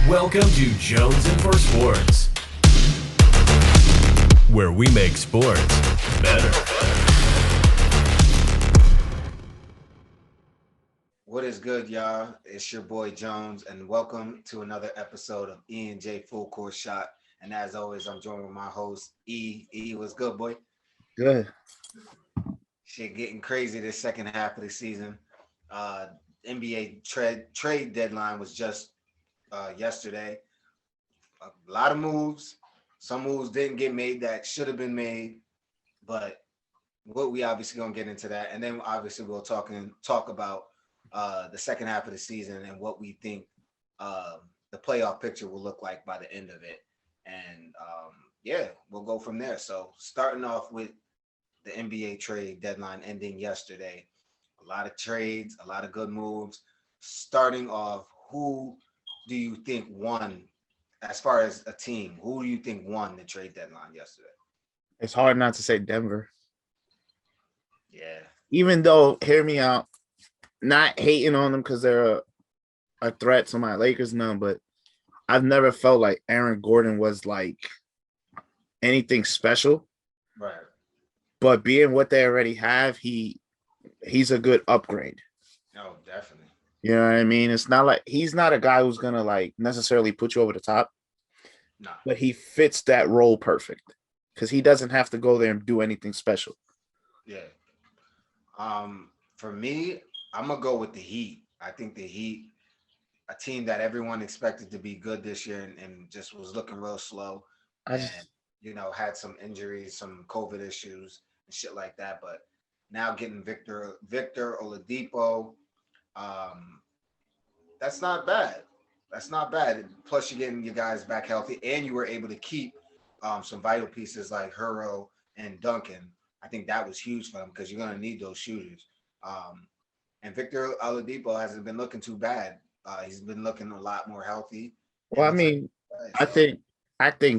Welcome to Jones and for Sports, where we make sports better. What is good, y'all? It's your boy Jones, and welcome to another episode of E&J Full Court Shot. And as always, I'm joined with my host, E. E, what's good, boy? Good. Shit getting crazy this second half of the season. Uh, NBA trade deadline was just yesterday. A lot of moves. Some moves didn't get made that should have been made, but what we obviously gonna get into that, and then obviously we'll talk about the second half of the season and what we think the playoff picture will look like by the end of it. And yeah, we'll go from there. So starting off with the NBA trade deadline ending yesterday, a lot of trades, a lot of good moves. Starting off, who do you think won as far as a team? Who do you think won the trade deadline yesterday? It's hard not to say Denver. Yeah. Even though, hear me out, not hating on them because they're a threat to my Lakers now, but I've never felt like Aaron Gordon was like anything special. Right. But being what they already have, he's a good upgrade. No, definitely. You know what I mean? It's not like he's not a guy who's gonna like necessarily put you over the top. No. But he fits that role perfect because he doesn't have to go there and do anything special. Yeah. For me, I'm gonna go with the Heat. I think the Heat, a team that everyone expected to be good this year and just was looking real slow, and had some injuries, some COVID issues and shit like that. But now getting Victor Oladipo, that's not bad. That's not bad. Plus, you're getting your guys back healthy, and you were able to keep some vital pieces like Hero and Duncan. I think that was huge for them because you're going to need those shooters. And Victor Oladipo hasn't been looking too bad. He's been looking a lot more healthy. Well, I mean, I think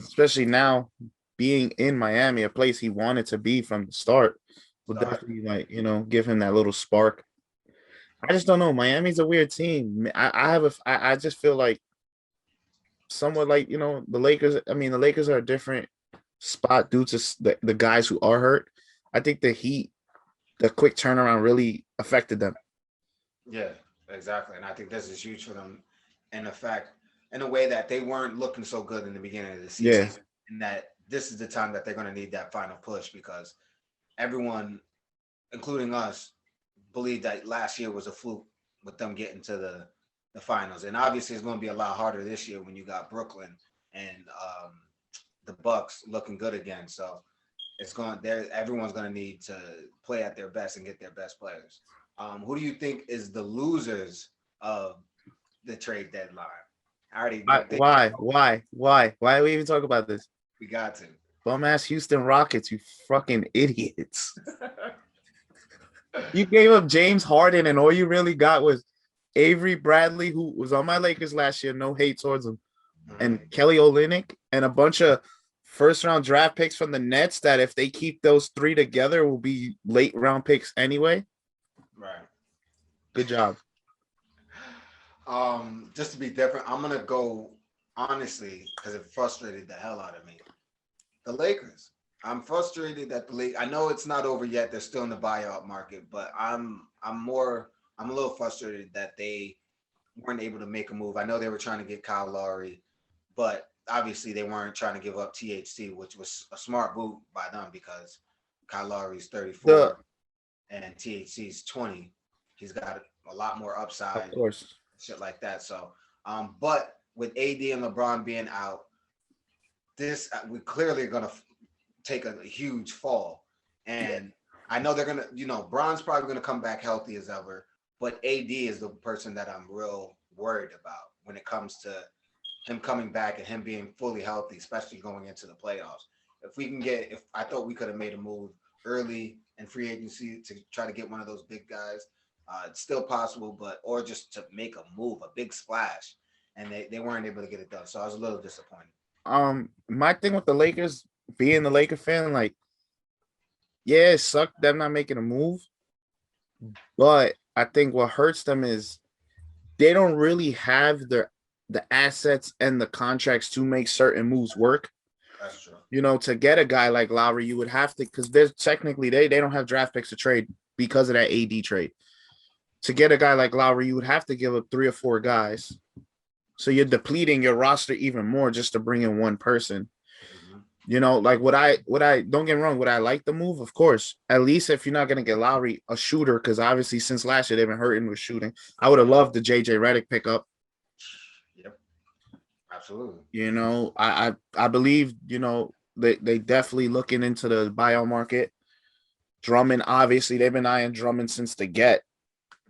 especially now being in Miami, a place he wanted to be from the start, will definitely give him that little spark. I just don't know. Miami's a weird team. I just feel like somewhat like the Lakers. I mean, the Lakers are a different spot due to the guys who are hurt. I think the Heat, the quick turnaround really affected them. Yeah, exactly. And I think this is huge for them in a way that they weren't looking so good in the beginning of the season. Yeah. And that this is the time that they're going to need that final push because everyone, including us, believed that last year was a fluke with them getting to the finals. And obviously it's going to be a lot harder this year when you got Brooklyn and the Bucks looking good again. So everyone's going to need to play at their best and get their best players. Who do you think is the losers of the trade deadline? Why are we even talking about this? We got to. Bum ass Houston Rockets, you fucking idiots. You gave up James Harden and all you really got was Avery Bradley, who was on my Lakers last year, no hate towards him, and Kelly Olynyk and a bunch of first-round draft picks from the Nets that if they keep those three together will be late-round picks anyway. Right. Good job. Just to be different, I'm gonna go honestly because it frustrated the hell out of me. The Lakers. I'm frustrated that the league. I know it's not over yet. They're still in the buyout market, but I'm a little frustrated that they weren't able to make a move. I know they were trying to get Kyle Lowry, but obviously they weren't trying to give up THC, which was a smart move by them because Kyle Lowry's 34 and THC's 20. He's got a lot more upside, of course, shit like that. So, but with AD and LeBron being out, we clearly are gonna take a huge fall. And I know they're gonna, Bron's probably gonna come back healthy as ever, but AD is the person that I'm real worried about when it comes to him coming back and him being fully healthy, especially going into the playoffs. If I thought we could have made a move early in free agency to try to get one of those big guys, it's still possible, or just to make a move, a big splash, and they weren't able to get it done. So I was a little disappointed. My thing with the Lakers, being the Laker fan, like, yeah, it sucked them not making a move, but I think what hurts them is they don't really have the assets and the contracts to make certain moves work. That's true. You know, to get a guy like Lowry, you would have to, because there's technically they don't have draft picks to trade because of that AD trade. To get a guy like Lowry, you would have to give up 3 or 4 guys. So you're depleting your roster even more just to bring in one person. Mhm. You know, like would I don't get me wrong, would I like the move? Of course. At least if you're not gonna get Lowry a shooter, because obviously since last year they've been hurting with shooting. I would have loved the JJ Redick pickup. Yep. Absolutely. You know, I believe, you know, they definitely looking into the buyout market. Drummond, obviously, they've been eyeing Drummond since the get.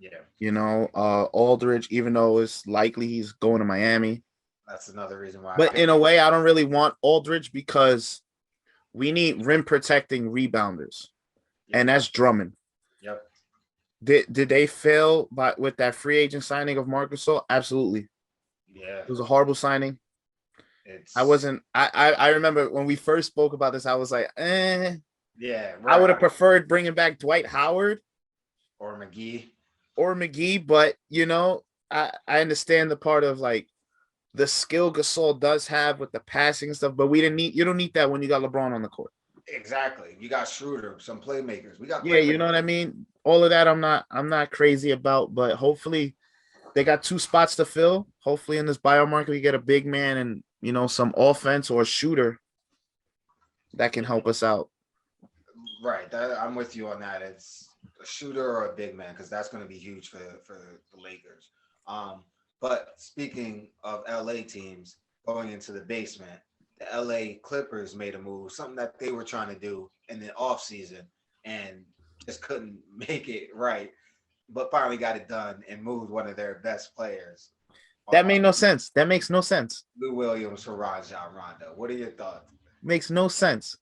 Yeah. You know, Aldridge, even though it's likely he's going to Miami. That's another reason why I But picked in a way, I don't really want Aldridge because we need rim protecting rebounders, and that's Drummond. Yep. Did they fail with that free agent signing of Marcus Gasol? Absolutely. Yeah. It was a horrible signing. It's I remember when we first spoke about this, I was like, yeah, I would have right. preferred bringing back Dwight Howard Or McGee. or McGee, but you know, I understand the part of like the skill Gasol does have with the passing and stuff, but you don't need that when you got LeBron on the court. Exactly. You got Schroeder, some playmakers. We got Yeah, you know playmakers. what I mean? All of that I'm not crazy about, but hopefully they got 2 spots to fill. Hopefully in this bio market we get a big man and, you know, some offense or a shooter that can help us out. Right. I'm with you on that. It's a shooter or a big man because that's going to be huge for the Lakers. But speaking of LA teams going into the basement, the LA Clippers made a move, something that they were trying to do in the offseason and just couldn't make it right, but finally got it done and moved one of their best players, That made no sense. That makes no sense. Lou Williams for Rajon Rondo. What are your thoughts? Makes no sense.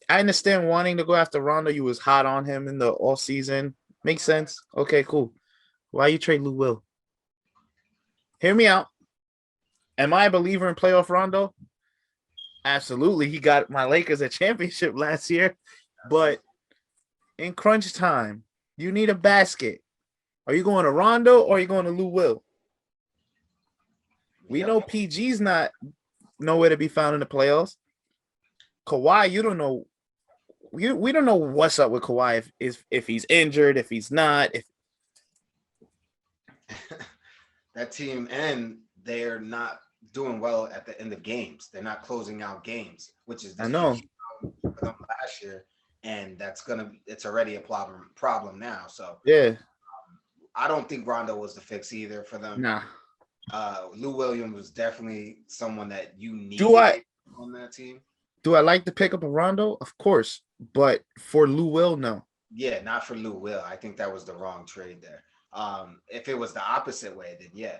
I understand wanting to go after Rondo. You was hot on him in the all season. Makes sense. Okay, cool. Why you trade Lou Will? Hear me out. Am I a believer in playoff Rondo? Absolutely. He got my Lakers a championship last year. But in crunch time, you need a basket. Are you going to Rondo or are you going to Lou Will? We know PG's not nowhere to be found in the playoffs. Kawhi, you don't know. We don't know what's up with Kawhi if he's injured, if he's not. If that team, and they're not doing well at the end of games. They're not closing out games, which is I know for them last year, and it's already a problem now. So yeah, I don't think Rondo was the fix either for them. nah. Lou Williams was definitely someone that you needed on that team. Do I like the pickup of Rondo? Of course, but for Lou Will, no. Yeah, not for Lou Will. I think that was the wrong trade there. If it was the opposite way, then yeah,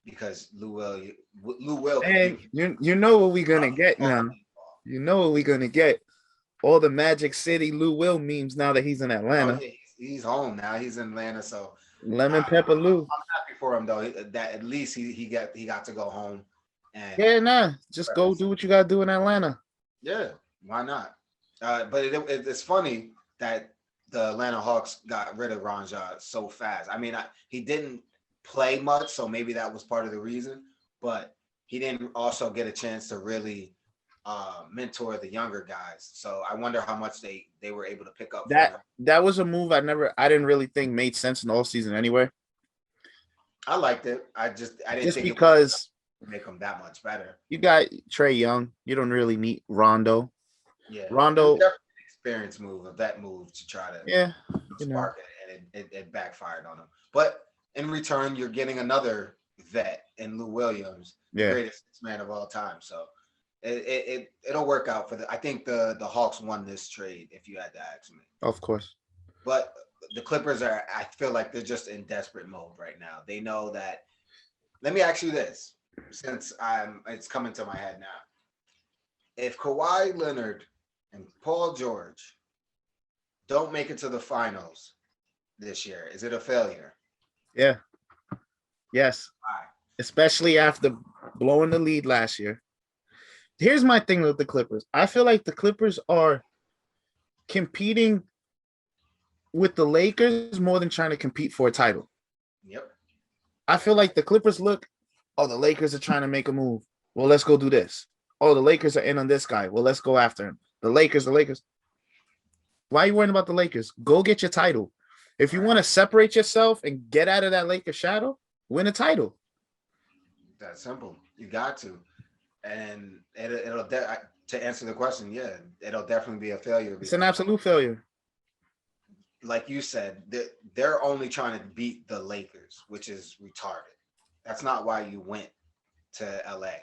because Lou Will. And you know what we're gonna get now. You know what we're gonna get. All the Magic City Lou Will memes now that he's in Atlanta. Oh, yeah, he's home now. He's in Atlanta, so Lemon pepper Lou. I'm happy for him though. That at least he got to go home. And Yeah, nah. Just go do what you gotta do in Atlanta. yeah, why not? But it's funny that the Atlanta Hawks got rid of Ronja so fast. I mean, he didn't play much, so maybe that was part of the reason. But he didn't also get a chance to really mentor the younger guys. So I wonder how much they were able to pick up. That was a move I didn't really think made sense in the offseason anyway. I liked it. I didn't just think because it would make them that much better. You got Trey Young. You don't really need Rondo. Yeah, Rondo. Definitely an experience move, a vet move to try to spark it, and it backfired on him. But in return, you're getting another vet in Lou Williams, the greatest man of all time. So it'll work out I think the Hawks won this trade, if you had to ask me. Of course. But the Clippers I feel like they're just in desperate mode right now. They know that. Let me ask you this, since it's coming to my head now. If Kawhi Leonard and Paul George don't make it to the finals this year, is it a failure? Yeah. Yes. Why? Especially after blowing the lead last year. Here's my thing with the Clippers. I feel like the Clippers are competing with the Lakers more than trying to compete for a title. Yep. I feel like the Clippers look, oh, the Lakers are trying to make a move. Well, let's go do this. Oh, the Lakers are in on this guy. Well, let's go after him. The Lakers. Why are you worrying about the Lakers? Go get your title. If you Right. want to separate yourself and get out of that Lakers shadow, win a title. That's simple. You got to. And to answer the question, yeah, it'll definitely be a failure It's an because, absolute failure. like you said, they're only trying to beat the Lakers, which is retarded. That's not why you went to LA.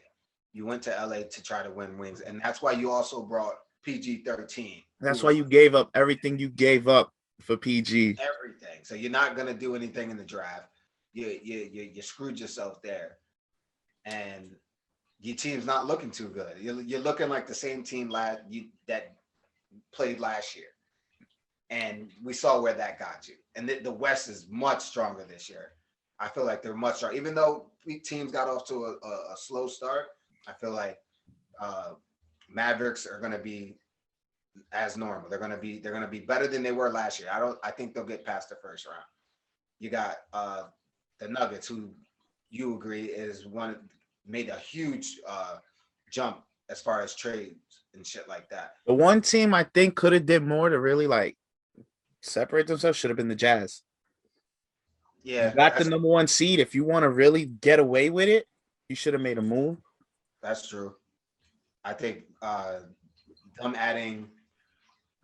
You went to LA to try to win rings, and that's why you also brought PG-13. That's why you gave up everything you gave up for PG. Everything. So you're not gonna do anything in the draft. You screwed yourself there, and your team's not looking too good. You're looking like the same team that played last year, and we saw where that got you. And the West is much stronger this year. I feel like they're much stronger, even though teams got off to a slow start. I feel like Mavericks are going to be as normal. They're going to be better than they were last year. I think they'll get past the first round. You got the Nuggets, who you agree is made a huge jump as far as trades and shit like that. The one team I think could have did more to really like separate themselves should have been the Jazz. Yeah, You got the number one seed. If you want to really get away with it, you should have made a move. that's true. I think them adding,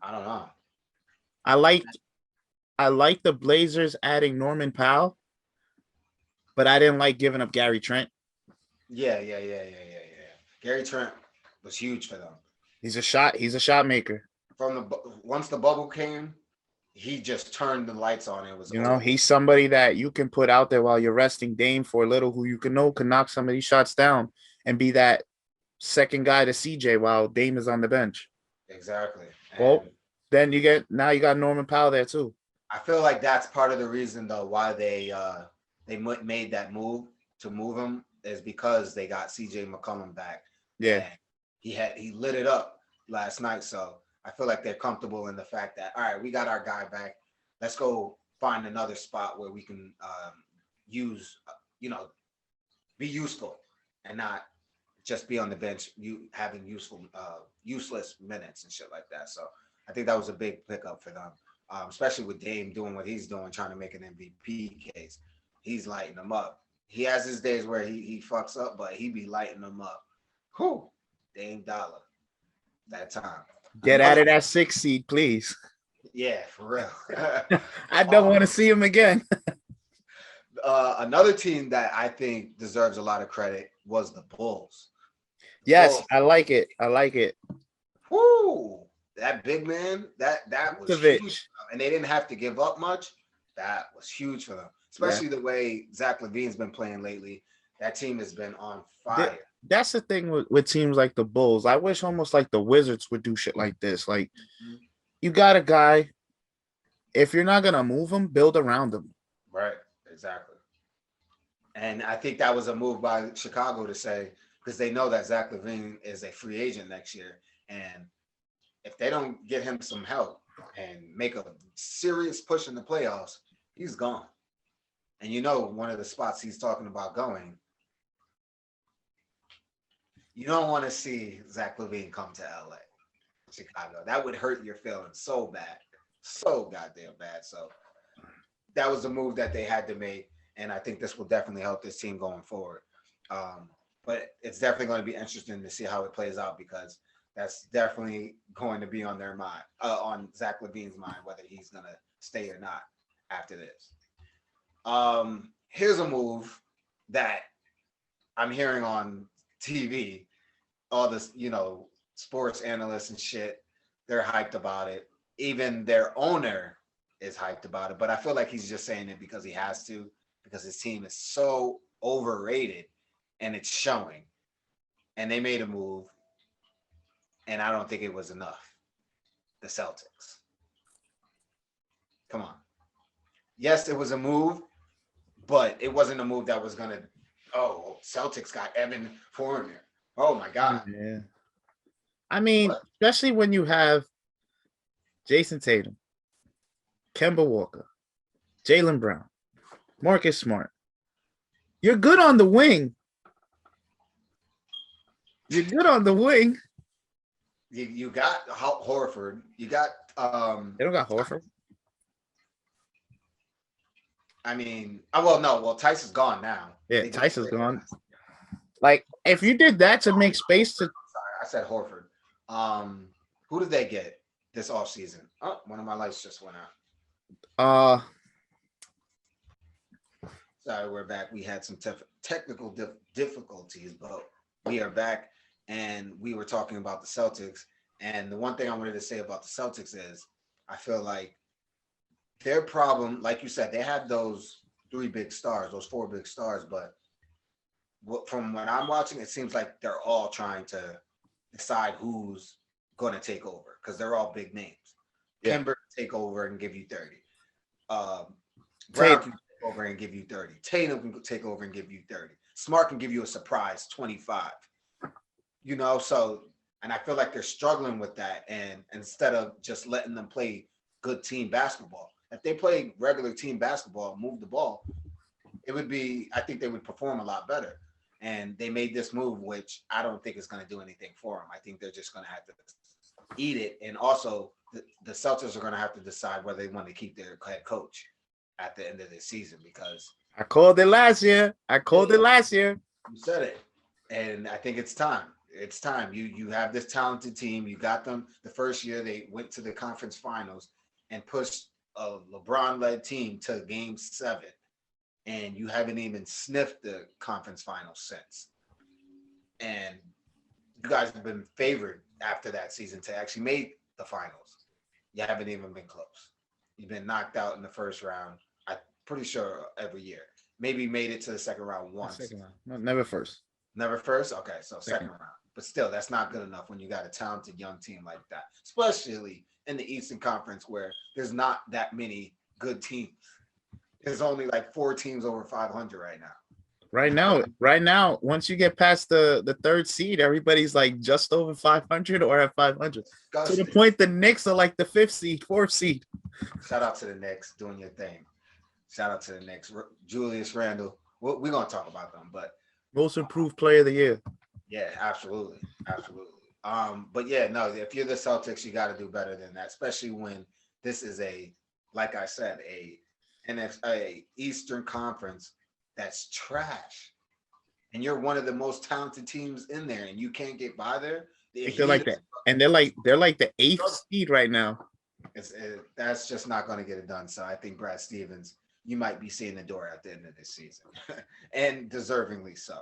I don't know. I like the Blazers adding Norman Powell, but I didn't like giving up Gary Trent. Yeah. Gary Trent was huge for them. He's a shot maker. Once the bubble came, he just turned the lights on. It was He's somebody that you can put out there while you're resting Dame for a little, who you can knock some of these shots down and be that second guy to CJ while Dame is on the bench. Exactly. Well, then you got Norman Powell there too. I feel like that's part of the reason though why they made that move to move him is because they got CJ McCollum back. Yeah. And he lit it up last night. So I feel like they're comfortable in the fact that, all right, we got our guy back. Let's go find another spot where we can be useful and not just be on the bench, having useless minutes and shit like that. So I think that was a big pickup for them, especially with Dame doing what he's doing, trying to make an MVP case. He's lighting them up. He has his days where he fucks up, but he be lighting them up. Whew, Dame Dollar, that time. Get out of that 6 seed, please. Yeah, for real. I don't want to see him again. Another team that I think deserves a lot of credit was the Bulls. Yes, Bulls. I like it. Woo! That big man, that was huge. And they didn't have to give up much. That was huge for them. Especially the way Zach LaVine's been playing lately. That team has been on fire. That's the thing with teams like the Bulls. I wish almost like the Wizards would do shit like this. Like, you got a guy, if you're not going to move him, build around him. Right, exactly. And I think that was a move by Chicago to say, because they know that Zach LaVine is a free agent next year. And if they don't get him some help and make a serious push in the playoffs, he's gone. And one of the spots he's talking about going, you don't want to see Zach LaVine come to LA, Chicago. That would hurt your feelings so bad, so goddamn bad. So that was a move that they had to make. And I think this will definitely help this team going forward. But it's definitely going to be interesting to see how it plays out, because that's definitely going to be on their mind, on Zach LaVine's mind, whether he's going to stay or not after this. Here's a move that I'm hearing on TV. All this, sports analysts and shit, they're hyped about it. Even their owner is hyped about it. But I feel like he's just saying it because he has to, because his team is so overrated and it's showing. And they made a move, and I don't think it was enough. The Celtics. Come on. Yes, it was a move, but it wasn't a move that was going to, Celtics got Evan Fournier. Oh, my God. Yeah. I mean, especially when you have Jason Tatum, Kemba Walker, Jaylen Brown, Marcus Smart. You're good on the wing. You're good on the wing. You got Horford. You got They don't got Horford. I mean, well, no, well, Tyson's gone now. Yeah, They just Tyson's traded gone. him. Like, if you did that to make space to Sorry, I said Horford. Who did they get this offseason? Oh, one of my lights just went out. Sorry, we're back. We had some technical difficulties, but we are back, and we were talking about the Celtics. And the one thing I wanted to say about the Celtics is I feel like their problem, like you said, they had those four big stars, but from what I'm watching, it seems like they're all trying to decide who's going to take over because they're all big names. Yeah. Kimber can take over and give you 30. Brown can take over and give you 30. Tatum can take over and give you 30. Smart can give you a surprise 25. You know, so, and I feel like they're struggling with that. And instead of just letting them play good team basketball, if they play regular team basketball, move the ball, it would be, I think they would perform a lot better. And they made this move, which I don't think is going to do anything for them. I think they're just going to have to eat it. And also, the Celtics are going to have to decide whether they want to keep their head coach at the end of this season because I called it last year. You said it. And I think it's time. It's time. You have this talented team. You got them the first year they went to the conference finals and pushed a LeBron-led team to game 7. And you haven't even sniffed the conference finals since. And you guys have been favored after that season to actually make the finals. You haven't even been close. You've been knocked out in the first round, I'm pretty sure, every year. Maybe made it to the second round once. Second round. No, never first. Never first? Okay, so second round. But still, that's not good enough when you got a talented young team like that, especially in the Eastern Conference where there's not that many good teams. There's only like 4 teams over 500 right now. Right now, once you get past the third seed, everybody's like just over 500 or at 500. To the point the Knicks are like the 5th seed, 4th seed. Shout out to the Knicks doing your thing. Shout out to the Knicks. Julius Randle. We're going to talk about them, but most improved player of the year. Yeah, absolutely. But yeah, no, if you're the Celtics, you got to do better than that, especially when this is like I said, a Eastern Conference that's trash, and you're one of the most talented teams in there, and you can't get by there. They're like that, and they're like the 8th seed right now. That's just not going to get it done. So I think Brad Stevens, you might be seeing the door at the end of this season, and deservingly so.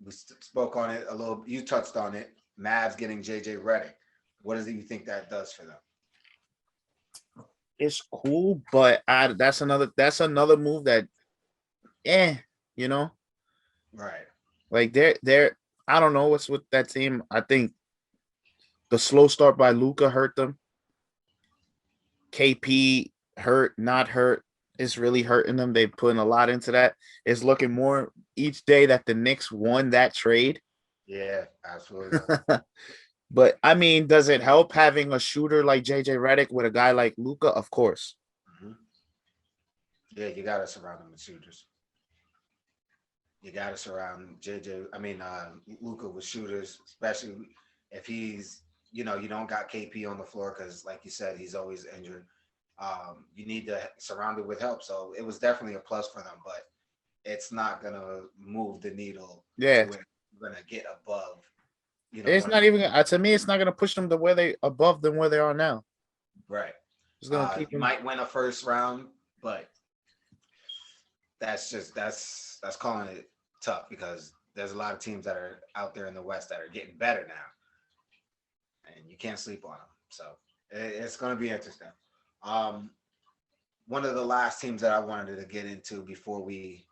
We spoke on it a little. You touched on it. Mavs getting JJ Redick. What do you think that does for them? It's cool, but that's another move that, you know, right? Like they're I don't know what's with that team. I think the slow start by Luka hurt them. KP hurt, not hurt. It's really hurting them. They're putting a lot into that. It's looking more each day that the Knicks won that trade. Yeah, absolutely. But I mean, does it help having a shooter like JJ Redick with a guy like Luka? Of course. Mm-hmm. Yeah, you got to surround them with shooters. You got to surround Luka with shooters, especially if he's, you don't got KP on the floor because, like you said, he's always injured. You need to surround it with help. So it was definitely a plus for them, but it's not gonna move the needle. Yeah, to where you're gonna get above. It's not even to me. It's not gonna push them to where they above than where they are now. Right. It's gonna keep you might win a first round, but that's calling it tough because there's a lot of teams that are out there in the West that are getting better now, and you can't sleep on them. So it's going to be interesting. One of the last teams that I wanted to get into before we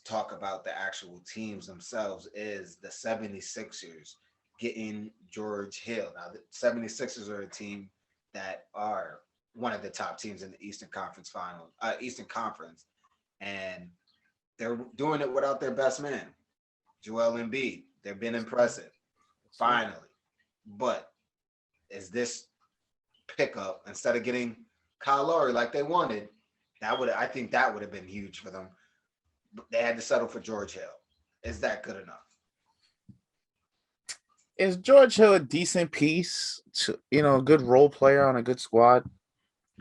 talk about the actual teams themselves is the 76ers getting George Hill. Now, the 76ers are a team that are one of the top teams in the Eastern Conference and they're doing it without their best man, Joel Embiid. They've been impressive, finally. But is this pickup, instead of getting Kyle Lowry like they wanted, I think that would have been huge for them. But they had to settle for George Hill. Is that good enough? Is George Hill a decent piece? A good role player on a good squad.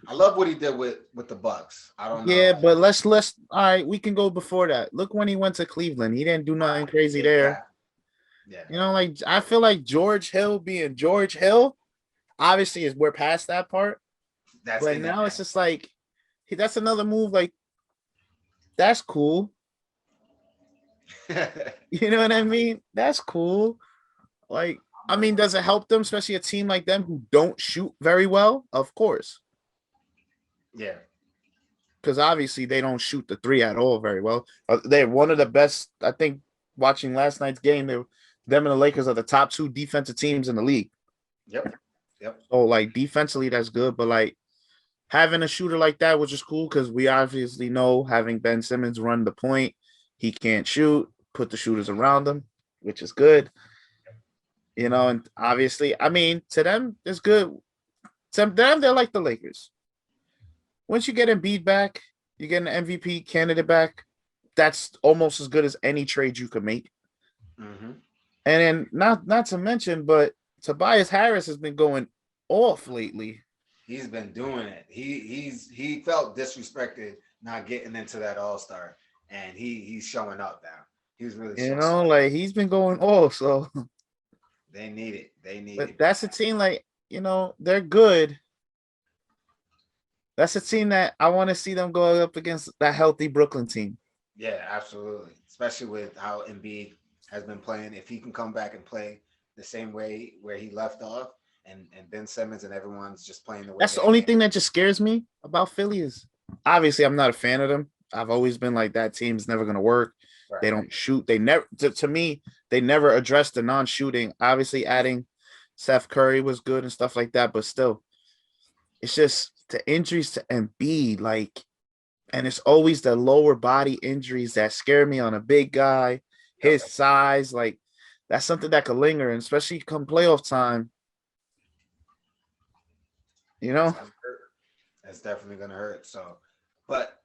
I love what he did with the Bucks. I don't know. Yeah, but let's all right. We can go before that. Look when he went to Cleveland, he didn't do nothing crazy there. Yeah. Like I feel like George Hill being George Hill, obviously is we're past that part. That's But now it's just like that's another move. Like that's cool. You know what I mean? That's cool. Like I mean, does it help them, especially a team like them who don't shoot very well? Of course. Yeah. Because obviously they don't shoot the three at all very well. They're one of the best. I think watching last night's game, them and the Lakers are the top two defensive teams in the league. Yep. Yep. So like defensively, that's good. But like having a shooter like that, which is cool because we obviously know having Ben Simmons run the point, he can't shoot. Put the shooters around him, which is good. And obviously, I mean, to them, it's good. To them, they're like the Lakers. Once you get Embiid back, you get an MVP candidate back. That's almost as good as any trade you could make. Mm-hmm. And then not to mention, but Tobias Harris has been going off lately. He's been doing it. He felt disrespected not getting into that All-Star, and he's showing up now. He's really showing up. Like he's been going off. So they need it. They need but it. that's a team like they're good. That's a team that I want to see them go up against that healthy Brooklyn team. Yeah, absolutely. Especially with how Embiid has been playing. If he can come back and play the same way where he left off, and Ben Simmons and everyone's just playing the way that's the only thing that just scares me about Philly is obviously I'm not a fan of them. I've always been like that team's never going to work. Right. They don't shoot. They never to me, they never addressed the non-shooting. Obviously adding Seth Curry was good and stuff like that, but still it's just the injuries to Embiid, like, and it's always the lower body injuries that scare me on a big guy, his size. Like, that's something that could linger, and especially come playoff time. That's definitely gonna hurt. So, but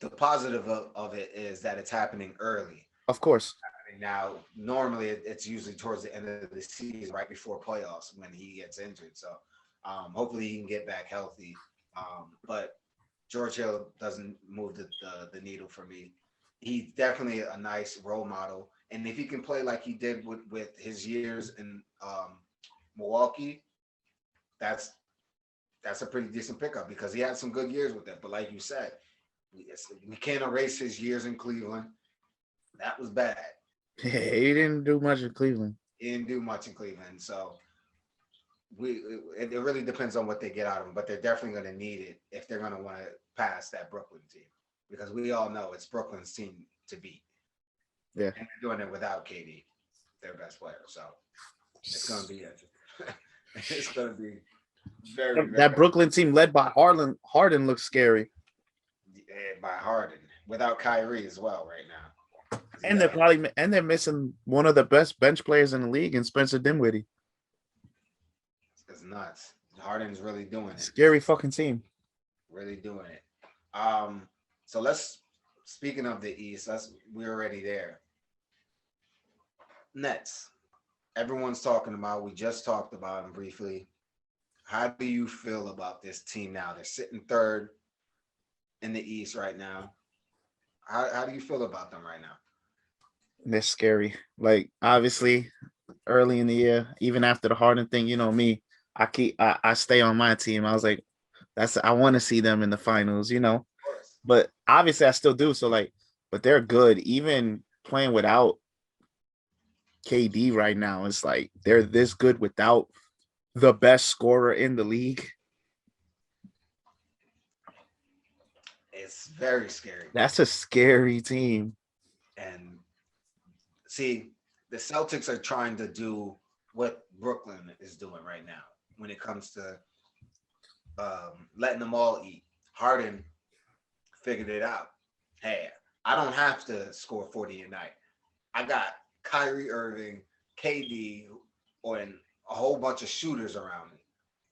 the positive of it is that it's happening early. Of course. Now, normally it's usually towards the end of the season, right before playoffs, when he gets injured. So, hopefully he can get back healthy. But George Hill doesn't move the needle for me. He's definitely a nice role model, and if he can play like he did with his years in Milwaukee, that's a pretty decent pickup because he had some good years with it. But like you said, we can't erase his years in Cleveland. That was bad. Yeah, he didn't do much in Cleveland. He didn't do much in Cleveland. So it really depends on what they get out of him, but they're definitely going to need it if they're going to want to pass that Brooklyn team, because we all know it's Brooklyn's team to beat. Yeah. And they're doing it without KD, their best player. So it's going to be it's going to be very that Brooklyn team led by Harden looks scary. Yeah, by Harden without Kyrie as well right now. And they're missing one of the best bench players in the league in Spencer Dinwiddie. It's nuts. Harden's really doing it. Scary fucking team. Really doing it. So speaking of the East, we're already there. Nets. Everyone's talking about, we just talked about them briefly. How do you feel about this team now? They're sitting third in the East right now. How do you feel about them right now? They're scary. Like, obviously, early in the year, even after the Harden thing, me, I stay on my team. I was like, I want to see them in the finals, But obviously I still do. So but they're good. Even playing without KD right now, it's like they're this good without the best scorer in the league. It's very scary. That's a scary team. And see, the Celtics are trying to do what Brooklyn is doing right now when it comes to letting them all eat. Harden figured it out. Hey, I don't have to score 40 a night. I got Kyrie Irving, KD, and a whole bunch of shooters around me.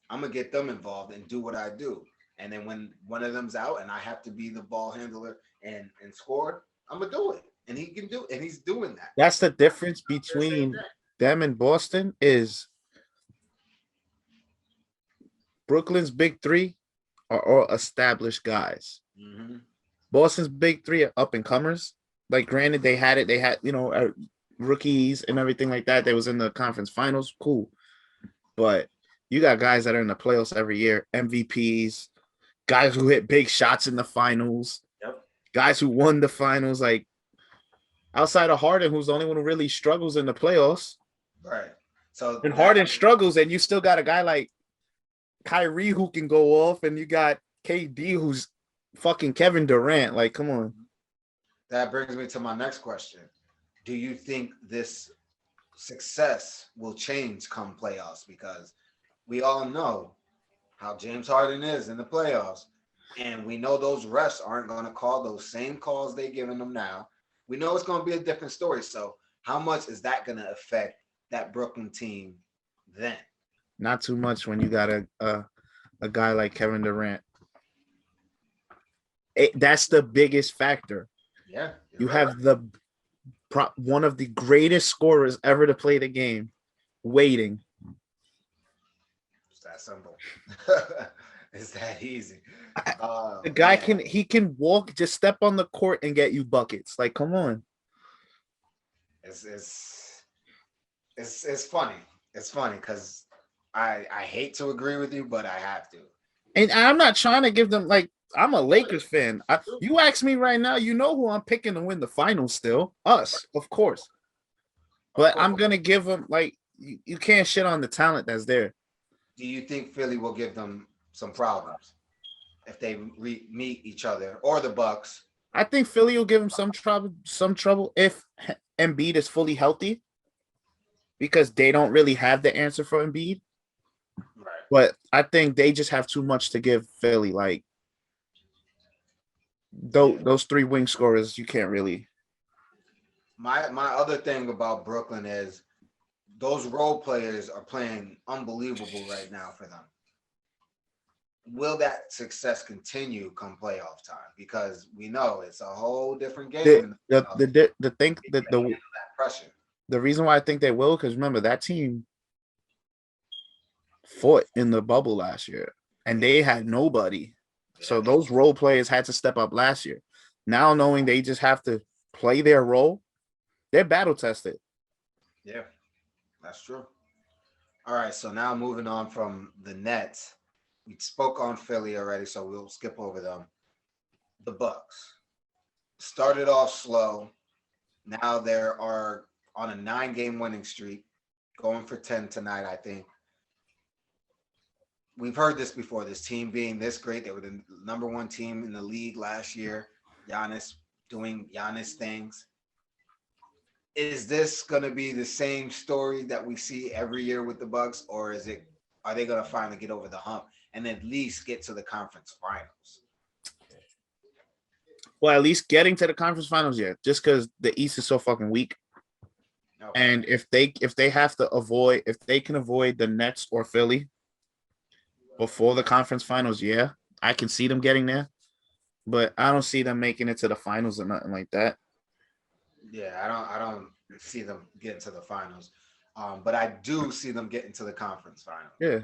I'm gonna get them involved and do what I do. And then when one of them's out and I have to be the ball handler and score, I'm gonna do it. And he can do it, and he's doing that. That's the difference between them and Boston is Brooklyn's big three are all established guys. Mm-hmm. Boston's big three are up and comers. Like, granted, they had, rookies and everything like that. They was in the conference finals. Cool. But you got guys that are in the playoffs every year, MVPs, guys who hit big shots in the finals, Yep. guys who won the finals. Like, outside of Harden, who's the only one who really struggles in the playoffs. Right. So And Harden struggles, and you still got a guy like Kyrie who can go off, and you got KD who's fucking Kevin Durant. Like, come on. that brings me to my next question. Do you think this success will change come playoffs? Because we all know how James Harden is in the playoffs. And we know those refs aren't going to call those same calls they're giving them now. We know it's going to be a different story. So how much is that going to affect that Brooklyn team then? Not too much when you got a guy like Kevin Durant. That's the biggest factor. Yeah. You have one of the greatest scorers ever to play the game waiting. It's that simple. It's that easy. The guy can walk, just step on the court and get you buckets. Like, come on. It's funny. It's funny because I hate to agree with you, but I have to. And I'm not trying to give them, like, I'm a Lakers fan. You ask me right now, you know who I'm picking to win the finals still. Us, of course. But I'm going to give them, like, you can't shit on the talent that's there. Do you think Philly will give them some problems if they meet each other or the Bucks? I think Philly will give them some trouble if Embiid is fully healthy, because they don't really have the answer for Embiid. Right. But I think they just have too much to give Philly. Like, those three wing scorers, you can't really. My other thing about Brooklyn is those role players are playing unbelievable right now for them. Will that success continue come playoff time? Because we know it's a whole different game. The thing that that pressure. the reason why I think they will, because remember, that team fought in the bubble last year and they had nobody. So those role players had to step up last year. Now, knowing they just have to play their role, they're battle tested. Yeah, that's true. All right, so now moving on from the Nets, we spoke on Philly already, so we'll skip over them. The Bucks started off slow. Now they are on a 9-game winning streak, going for 10 tonight, I think. We've heard this before, this team being this great. They were the number one team in the league last year. Giannis doing Giannis things. Is this going to be the same story that we see every year with the Bucks, or are they going to finally get over the hump and at least get to the conference finals? Well, at least getting to the conference finals, yeah. Just because the East is so fucking weak. Okay. And if they can avoid the Nets or Philly before the conference finals, yeah, I can see them getting there. But I don't see them making it to the finals or nothing like that. Yeah, I don't see them getting to the finals. But I do see them getting to the conference finals. Yeah.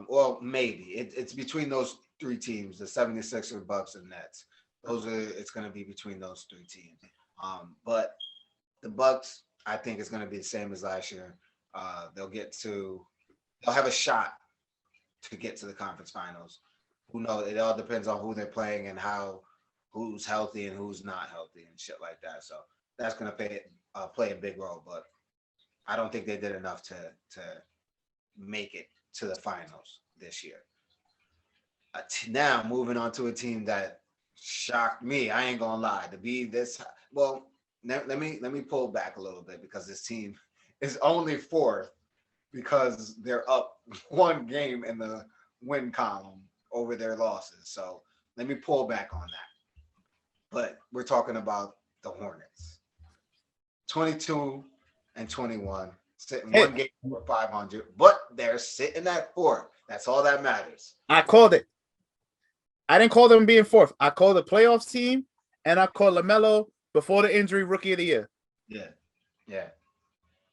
Well, maybe. It's between those three teams, the 76ers, Bucks, and Nets. It's going to be between those three teams. But the Bucks, I think it's going to be the same as last year. They'll have a shot to get to the conference finals. Who knows? It all depends on who they're playing and who's healthy and who's not healthy and shit like that. So that's going to play a big role. But I don't think they did enough to make it to the finals this year. Now moving on to a team that shocked me. I ain't gonna lie, to be this well. Let me pull back a little bit, because this team is only fourth because they're up one game in the win column over their losses. So let me pull back on that. But we're talking about the Hornets. 22-21, sitting one game over 500, but they're sitting at fourth. That's all that matters. I called it. I didn't call them being fourth. I called the playoffs team, and I called LaMelo before the injury rookie of the year. Yeah. Yeah.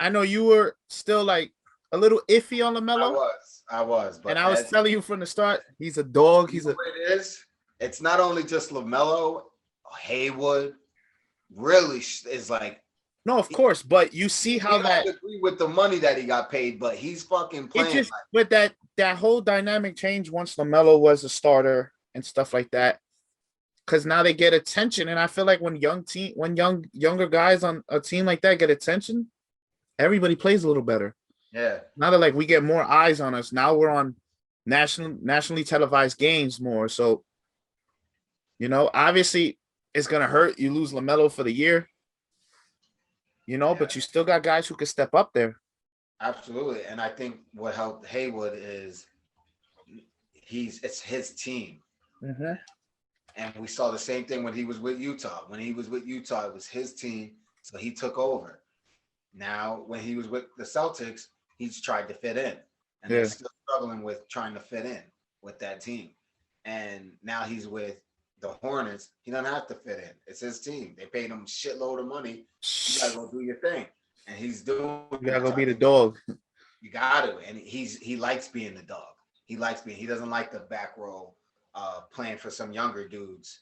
I know you were still like a little iffy on LaMelo. I was, but and I was telling you from the start, he's a dog. You know what it is? It's not only just LaMelo, Haywood really is like. No, of course, but you see how that. I agree with the money that he got paid, but he's fucking playing. It just with that whole dynamic change once LaMelo was a starter and stuff like that. Because now they get attention, and I feel like when younger guys on a team like that get attention, everybody plays a little better. Yeah. Now that like we get more eyes on us, now we're on nationally televised games more. So, obviously it's gonna hurt. You lose LaMelo for the year, but you still got guys who can step up there. Absolutely, and I think what helped Haywood is it's his team. Mm-hmm. And we saw the same thing when he was with Utah. When he was with Utah, it was his team, so he took over. Now, when he was with the Celtics, he's tried to fit in, and they're still struggling with trying to fit in with that team. And now he's with the Hornets. He doesn't have to fit in. It's his team. They paid him a shitload of money. You gotta go do your thing, and he's doing. You gotta go be the dog. You got to, and he likes being the dog. He doesn't like the back row. Playing for some younger dudes,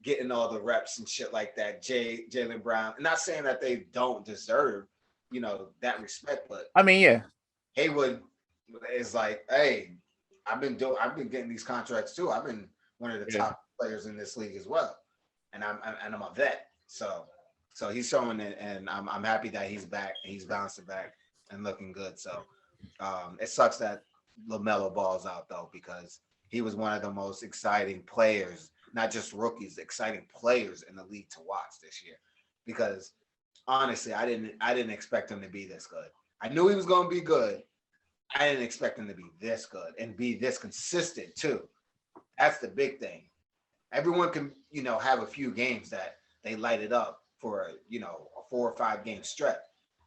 getting all the reps and shit like that. Jaylen Brown. I'm not saying that they don't deserve, that respect, but I mean, yeah. Haywood is like, hey, I've been getting these contracts too. I've been one of the top players in this league as well, and I'm a vet. So he's showing it, and I'm happy that he's back. And he's bouncing back and looking good. So it sucks that LaMelo balls out though, because he was one of the most exciting players, not just rookies, exciting players in the league to watch this year. Because honestly, I didn't expect him to be this good. I knew he was going to be good. I didn't expect him to be this good and be this consistent too. That's the big thing. Everyone can, have a few games that they light it up for a 4 or 5 game stretch,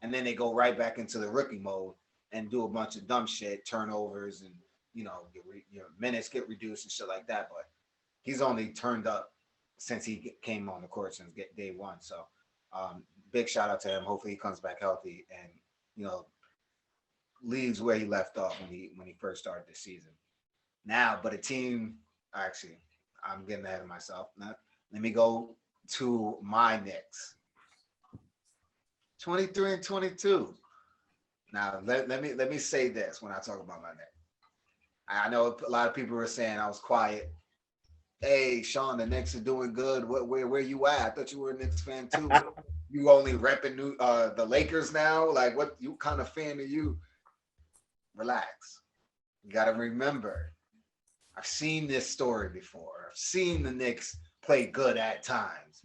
and then they go right back into the rookie mode and do a bunch of dumb shit, turnovers, and your minutes get reduced and shit like that. But he's only turned up since he came on the court since day one. So big shout out to him. Hopefully he comes back healthy and leaves where he left off when he first started the season. Now, but a team, actually, I'm getting ahead of myself. Now, let me go to my Knicks. 23-22. Now let me say this when I talk about my Knicks. I know a lot of people were saying I was quiet. Hey, Sean, the Knicks are doing good. Where you at? I thought you were a Knicks fan too. You only repping the Lakers now? Like, what kind of fan are you? Relax. You got to remember, I've seen this story before. I've seen the Knicks play good at times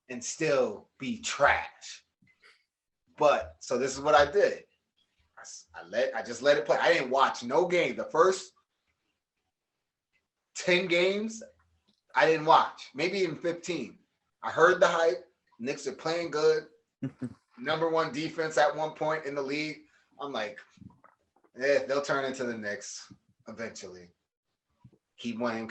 and still be trash. But so this is what I did. I just let it play. I didn't watch no game. The first 10 games, I didn't watch. Maybe even 15. I heard the hype. Knicks are playing good. Number 1 defense at one point in the league. I'm like, they'll turn into the Knicks eventually. Keep winning.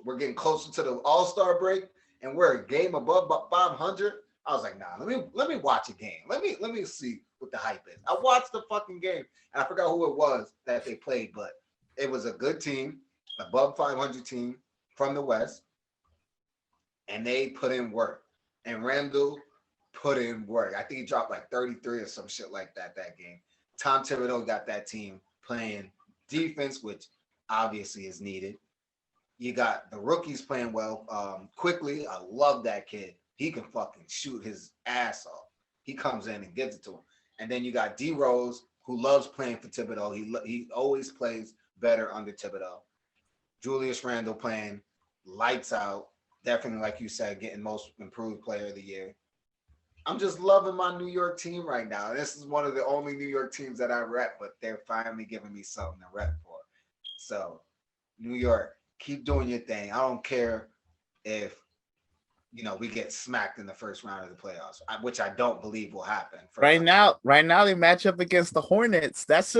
We're getting closer to the All-Star break, and we're a game above 500. I was like, nah, let me watch a game. Let me see what the hype is. I watched the fucking game, and I forgot who it was that they played, but it was a good team, above 500 team from the West, and they put in work. And Randall put in work. I think he dropped like 33 or some shit like that game. Tom Thibodeau got that team playing defense, which obviously is needed. You got the rookies playing well. Quickly, I love that kid. He can fucking shoot his ass off. He comes in and gives it to him. And then you got D Rose, who loves playing for Thibodeau. He always plays better under Thibodeau. Julius Randle playing lights out. Definitely, like you said, getting most improved player of the year. I'm just loving my New York team right now. This is one of the only New York teams that I rep, but they're finally giving me something to rep for. So, New York, keep doing your thing. I don't care if we get smacked in the first round of the playoffs, which I don't believe will happen. Right now they match up against the Hornets. That's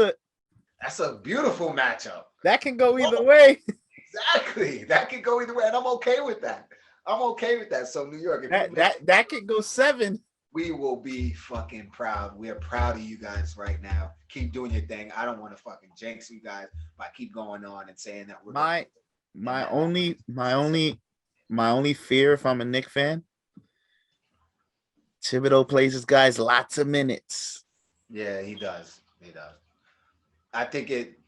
That's a beautiful matchup. That can go either way. Exactly. That could go either way, and I'm okay with that. I'm okay with that. So New York, if you That could go 7. we will be fucking proud. We are proud of you guys right now. Keep doing your thing. I don't want to fucking jinx you guys by keep going on and saying that we're My only fear if I'm a Knicks fan, Thibodeau plays his guys lots of minutes. Yeah, he does. He does. I think it.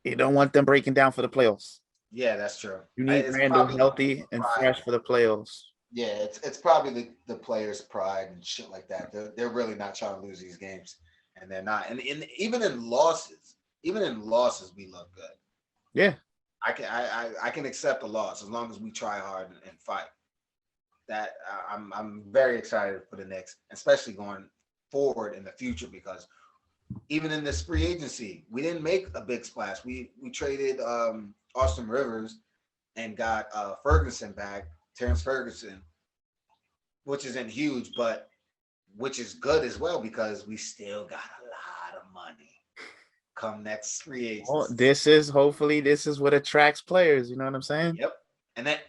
You don't want them breaking down for the playoffs. Yeah, that's true. You need Randall healthy and fresh for the playoffs. Yeah, it's probably the players' pride and shit like that. They're really not trying to lose these games, and they're not. And even in losses, we look good. Yeah, I can accept a loss as long as we try hard and fight. That I'm very excited for the Knicks, especially going forward in the future, because even in this free agency, we didn't make a big splash. We traded Austin Rivers and got Ferguson back, Terrence Ferguson, which isn't huge, but which is good as well because we still got a lot of money come next free agency. Well, this is what attracts players. You know what I'm saying? Yep.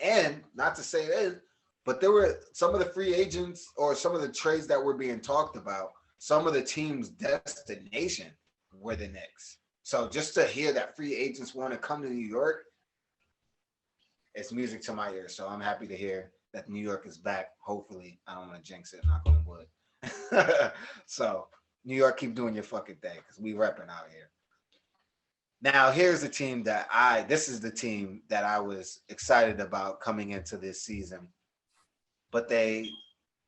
And not to say it is, but there were some of the free agents or some of the trades that were being talked about. Some of the team's destination were the Knicks. So just to hear that free agents want to come to New York, it's music to my ears. So I'm happy to hear that New York is back. Hopefully, I don't want to jinx it, knock on wood. So New York, keep doing your fucking thing because we repping out here. Now, here's the team this is the team that I was excited about coming into this season, but they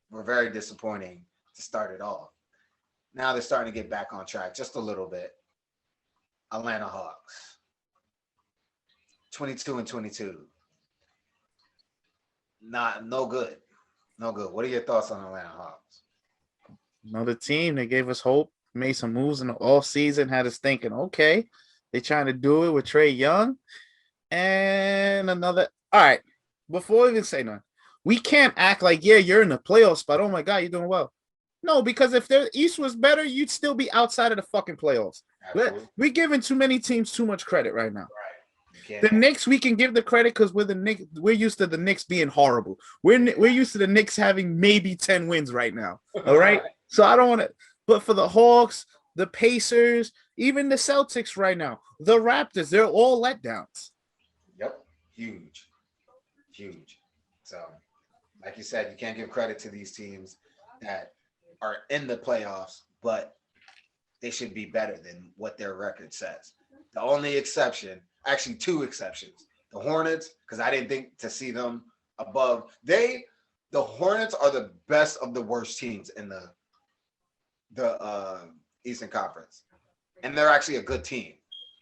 were very disappointing to start it off. Now they're starting to get back on track just a little bit. Atlanta Hawks, 22-22. No good. What are your thoughts on Atlanta Hawks? Another team that gave us hope, made some moves in the off season, had us thinking, okay, they're trying to do it with Trae Young. And another. All right, before we even say nothing, we can't act like, yeah, you're in the playoffs, but oh my God, you're doing well. No, because if the East was better, you'd still be outside of the fucking playoffs. We're giving too many teams too much credit right now. Right. The Knicks, we can give the credit because we're the Knicks. We're used to the Knicks being horrible. We're used to the Knicks having maybe 10 wins right now. All right. So I don't want to. But for the Hawks, the Pacers, even the Celtics right now, the Raptors, they're all letdowns. Yep. Huge. So, like you said, you can't give credit to these teams that are in the playoffs, but they should be better than what their record says. The only exception, actually two exceptions, the Hornets, because I didn't think to see them above. The Hornets are the best of the worst teams in the Eastern Conference. And they're actually a good team,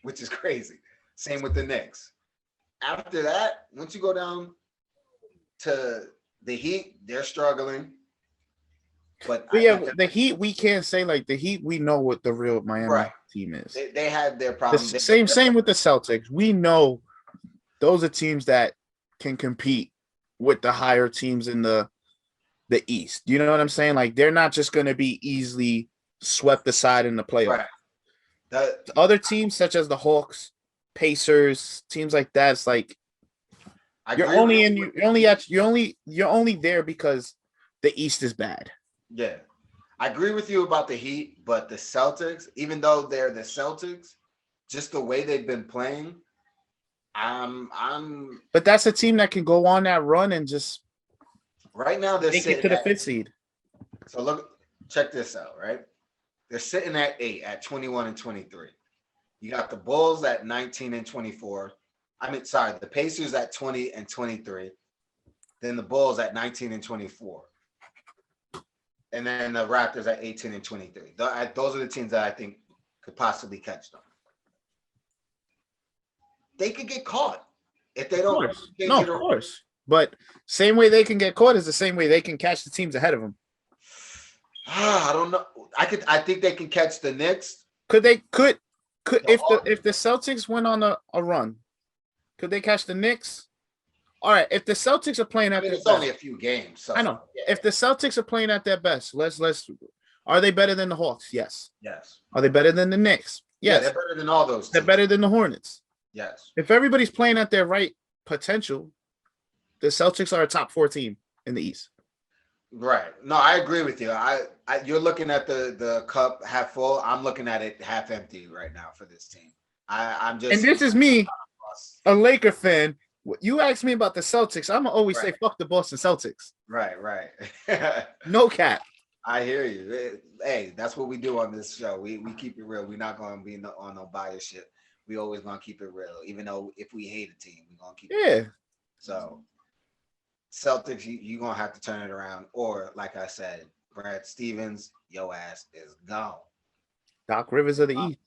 which is crazy. Same with the Knicks. After that, once you go down to the Heat, they're struggling. But yeah, the Heat, we can't say like the Heat. We know what the real Miami team is. They had their problems. Same with the Celtics. We know those are teams that can compete with the higher teams in the East. You know what I'm saying? Like they're not just going to be easily swept aside in the playoffs. Right. The other teams such as the Hawks, Pacers, teams like that, it's like you're only there because the East is bad. Yeah, I agree with you about the Heat, but the Celtics, even though they're the Celtics, just the way they've been playing, But that's a team that can go on that run and just right now they're make it to the 5th seed. So check this out, right? They're sitting at 8 at 21-23. You got the Bulls at 19-24. The Pacers at 20-23. Then the Bulls at 19-24. And then the Raptors at 18-23. Those are the teams that I think could possibly catch them. They could get caught if they don't. Of course. But same way they can get caught is the same way they can catch the teams ahead of them. I don't know. I think they can catch the Knicks. If the Celtics went on a run, could they catch the Knicks? All right, if the Celtics are playing at their best, only a few games. So I know. Yeah. If the Celtics are playing at their best, are they better than the Hawks? Yes. Yes. Are they better than the Knicks? Yeah, Yes, they're better than all those they're teams. better than the Hornets. Yes. If everybody's playing at their right potential, the Celtics are a top 4 team in the East. Right. No, I agree with you. You're looking at the cup half full. I'm looking at it half empty right now for this team. I'm just. And this is me, a Laker fan. You ask me about the Celtics, I'm gonna always say fuck the Boston Celtics. Right. No cap. I hear you. Hey, that's what we do on this show. We keep it real. We're not going to be on no bias shit. We always going to keep it real. Even though if we hate a team, we're going to keep it real. So Celtics, you going to have to turn it around. Or like I said, Brad Stevens, your ass is gone. Doc Rivers of the East.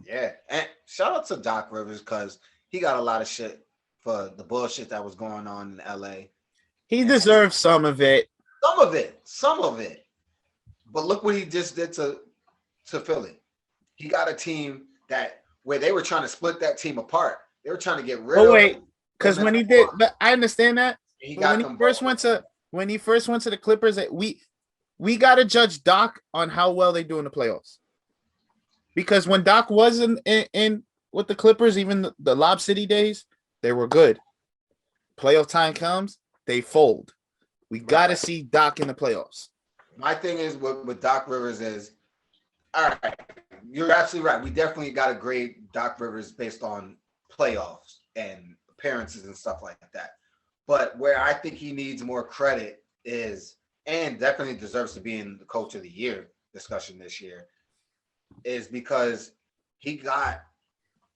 Yeah. And shout out to Doc Rivers because he got a lot of shit for the bullshit that was going on in LA. He deserves some of it. Some of it. But look what he just did to Philly. He got a team where they were trying to split that team apart. They were trying to get rid of. Oh wait, because when he did, but I understand that. When he first went to the Clippers, we got to judge Doc on how well they do in the playoffs. Because when Doc was in with the Clippers, even the Lob City days, they were good. Playoff time comes, they fold. We got to see Doc in the playoffs. My thing is with Doc Rivers is, all right, you're absolutely right. We definitely got to grade Doc Rivers based on playoffs and appearances and stuff like that. But where I think he needs more credit is, and definitely deserves to be in the Coach of the Year discussion this year, is because he got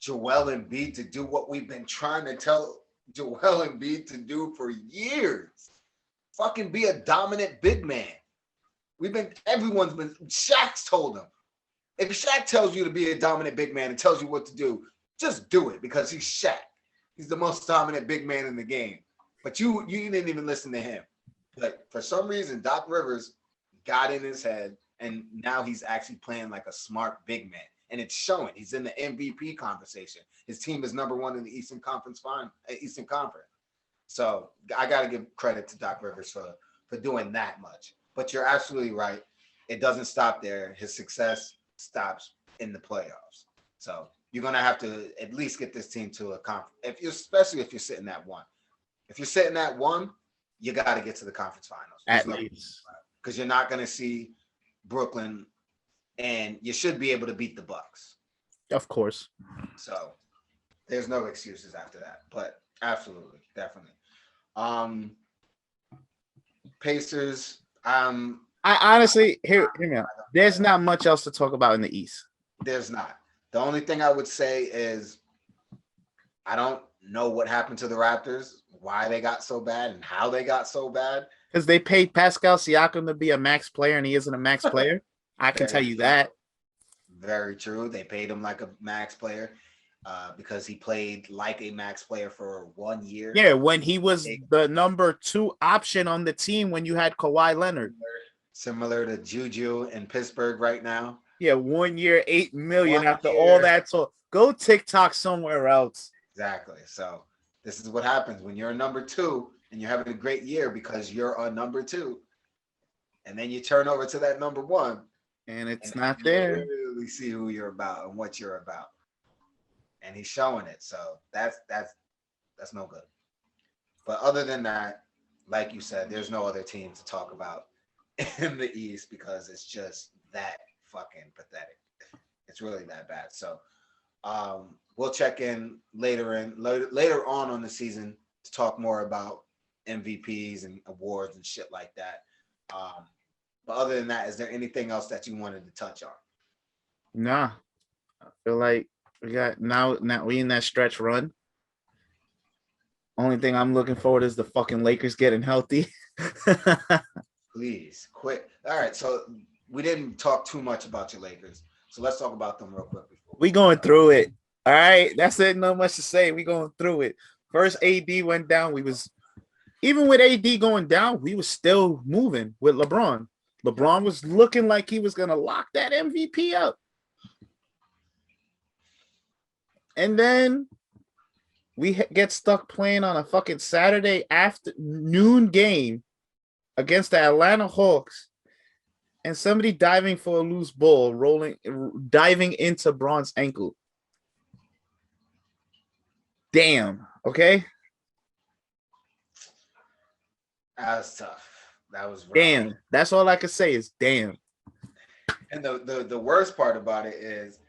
Joel Embiid to do what we've been trying to tell Joel Embiid to do for years. Fucking be a dominant big man. Shaq's told him. If Shaq tells you to be a dominant big man and tells you what to do, just do it because he's Shaq. He's the most dominant big man in the game. But you didn't even listen to him. But for some reason, Doc Rivers got in his head, and now he's actually playing like a smart big man. And it's showing. He's in the MVP conversation. His team is number 1 in the Eastern Conference. So I got to give credit to Doc Rivers for doing that much. But you're absolutely right. It doesn't stop there. His success stops in the playoffs. So you're going to have to at least get this team to a conference, especially if you're sitting at 1. If you're sitting at 1, you got to get to the conference finals. At least. Because you're not going to see Brooklyn, and you should be able to beat the Bucks. Of course. So there's no excuses after that. But absolutely, definitely. Pacers. I honestly hear me out. There's not much else to talk about in the East. There's not. The only thing I would say is I don't know what happened to the Raptors, why they got so bad, and how they got so bad. Because they paid Pascal Siakam to be a max player, and he isn't a max player. I can tell you that. Very true. They paid him like a max player because he played like a max player for 1 year. Yeah, when he was the number 2 option on the team when you had Kawhi Leonard. Similar to Juju in Pittsburgh right now. Yeah, 1 year, $8 million after all that talk. Go TikTok somewhere else. Exactly. So this is what happens when you're a number 2 and you're having a great year because you're a number 2. And then you turn over to that number 1. And it's not there. Really see who you're about and what you're about. And he's showing it. So that's no good. But other than that, like you said, there's no other team to talk about in the East because it's just that fucking pathetic. It's really that bad. So we'll check in later on the season to talk more about MVPs and awards and shit like that. But other than that, is there anything else that you wanted to touch on? Nah. I feel like we got now we in that stretch run. Only thing I'm looking forward is the fucking Lakers getting healthy. Please quit. All right, so we didn't talk too much about your Lakers, so let's talk about them real quick. We going through it. All right, that's it. Not much to say. We going through it. First, AD went down. Even with AD going down, we was still moving with LeBron. LeBron was looking like he was gonna lock that MVP up, and then we get stuck playing on a fucking Saturday afternoon game against the Atlanta Hawks and somebody diving for a loose ball, diving into Braun's ankle. Damn. Okay. That was tough. That was rough. Damn. That's all I can say is damn. And the worst part about it is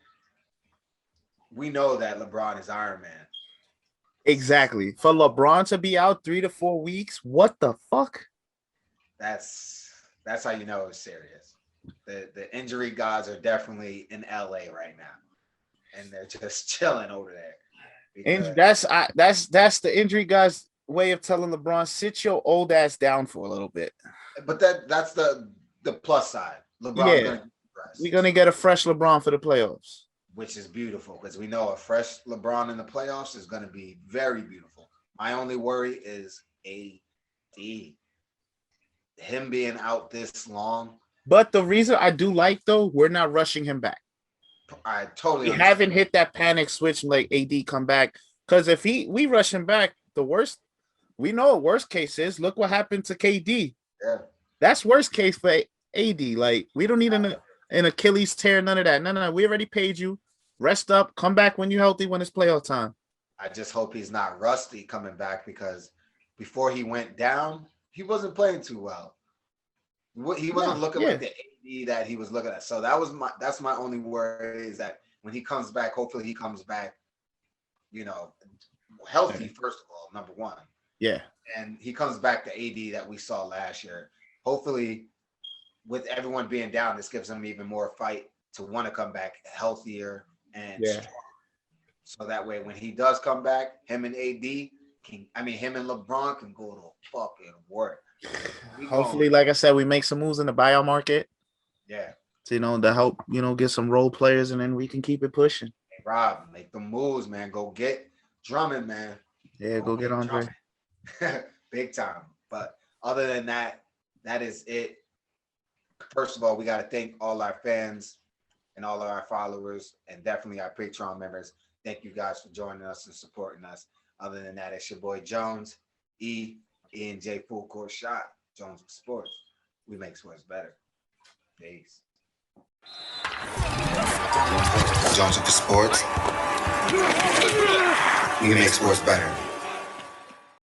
we know that LeBron is Iron Man. Exactly. For LeBron to be out 3 to 4 weeks, what the fuck? That's how you know it's serious. The injury gods are definitely in LA right now, and they're just chilling over there. And that's the injury guy's way of telling LeBron, sit your old ass down for a little bit. But that's the plus side. LeBron's gonna get rest, we're gonna get a fresh LeBron for the playoffs, which is beautiful because we know a fresh LeBron in the playoffs is gonna be very beautiful. My only worry is AD. Him being out this long. But the reason I do like though, we're not rushing him back. I totally We haven't hit that panic switch and like AD come back. Because if we rush him back, we know what worst case is. Look what happened to KD. Yeah. That's worst case for AD. Like, we don't need an Achilles tear, none of that. No. We already paid you. Rest up, come back when you're healthy, when it's playoff time. I just hope he's not rusty coming back because before he went down, he wasn't playing too well. He wasn't looking like the AD that he was looking at. So that's my only worry is that when he comes back, hopefully he comes back, healthy, first of all, number one. Yeah. And he comes back to AD that we saw last year. Hopefully, with everyone being down, this gives him even more fight to want to come back healthier and strong. So that way, when he does come back, him and him and LeBron can go to fucking work. Hopefully, like I said, we make some moves in the buyout market. Yeah. To, to help, get some role players, and then we can keep it pushing. Hey, Rob, make the moves, man. Go get Drummond, man. Yeah, go get Andre. Big time. But other than that, that is it. First of all, we got to thank all our fans and all of our followers and definitely our Patreon members. Thank you guys for joining us and supporting us. Other than that, it's your boy Jones, Ian J Full Court Shot, Jones with Sports. We make sports better. Peace. Jones with the Sports. We make sports better.